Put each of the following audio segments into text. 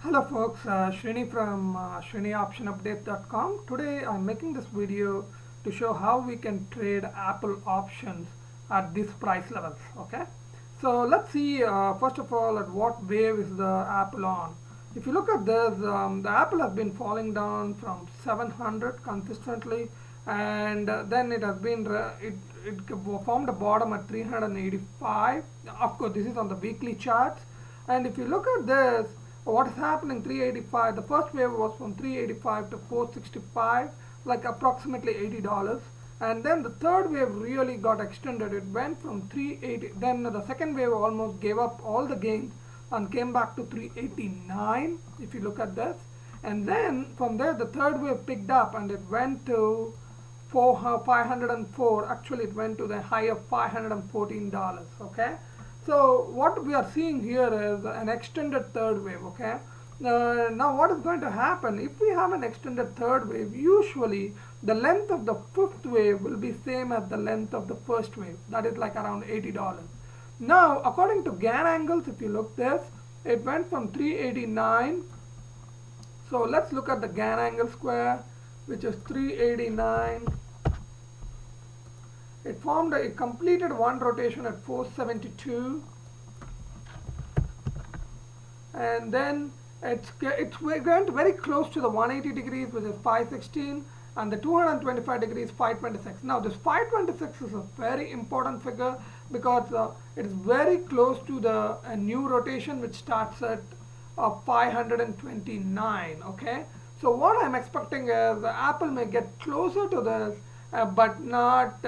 Hello folks, Srini from SriniOptionUpdate.com. Today I'm making this video to show how we can trade Apple options at these price levels. Okay, so let's see first of all at what wave is the Apple on. If you look at this, the Apple has been falling down from 700 consistently, and then it has been it formed a bottom at 385. Of course, this is on the weekly charts, and if you look at this, what is happening 385, the first wave was from 385 to 465, like approximately $80, and then the third wave really got extended. It went from 380, then the second wave almost gave up all the gains and came back to 389 if you look at this, and then from there the third wave picked up and it went to 504. Actually it went to the high of $514. Okay, so what we are seeing here is an extended third wave. Okay, now what is going to happen if we have an extended third wave? Usually the length of the fifth wave will be same as the length of the first wave, that is like around $80. Now according to Gann angles, if you look this, it went from 389. So let's look at the Gann angle square, which is 389. It completed one rotation at 472, and then it went very close to the 180 degrees, which is 516, and the 225 degrees 526. Now this 526 is a very important figure because it is very close to the new rotation which starts at 529. Okay, so what I'm expecting is Apple may get closer to this, but not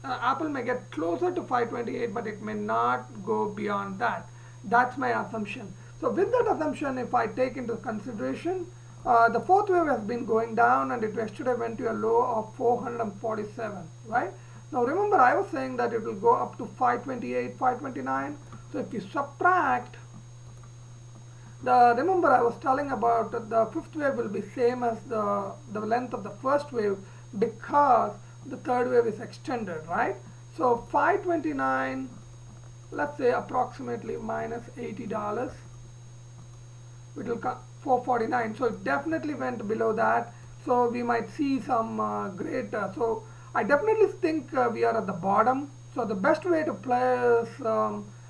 Apple may get closer to 528, but it may not go beyond that. That's my assumption. So with that assumption, if I take into consideration the fourth wave has been going down, and it yesterday went to a low of 447, right? Now remember, I was saying that it will go up to 528, 529. So if you subtract remember I was telling about the fifth wave will be same as the length of the first wave because the third wave is extended, right? So 529, let's say approximately minus $80, it will come 449. So it definitely went below that, so we might see some so I definitely think we are at the bottom. So the best way to play is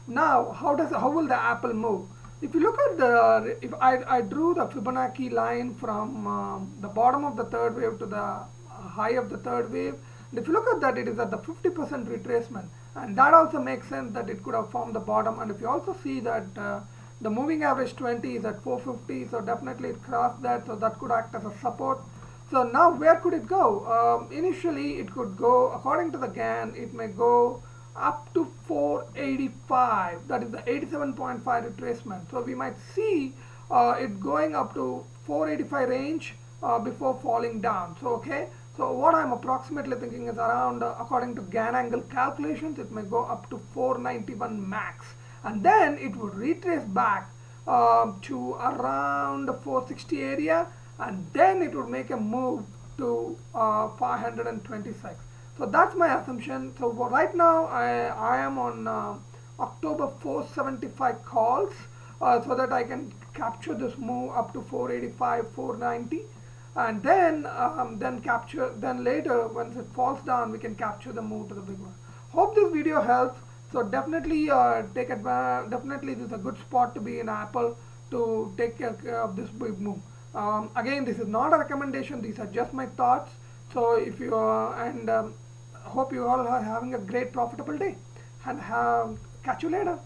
now how will the Apple move? If you look at if I drew the Fibonacci line from the bottom of the third wave to the high of the third wave, and if you look at that, it is at the 50% retracement, and that also makes sense that it could have formed the bottom. And if you also see that the moving average 20 is at 450, so definitely it crossed that, so that could act as a support. So now where could it go? Initially it could go, according to the Gann, it may go up to 485, that is the 87.5 retracement. So we might see it going up to 485 range before falling down. So okay, so what I'm approximately thinking is around according to Gann angle calculations, it may go up to 491 max, and then it would retrace back to around the 460 area, and then it would make a move to 526. So that's my assumption. So right now I am on October 475 calls so that I can capture this move up to 485, 490, and then later once it falls down, we can capture the move to the big one. Hope this video helps. So definitely take advantage. Definitely this is a good spot to be in Apple to take care of this big move. Again, this is not a recommendation, these are just my thoughts. So if you hope you all are having a great profitable day, and catch you later.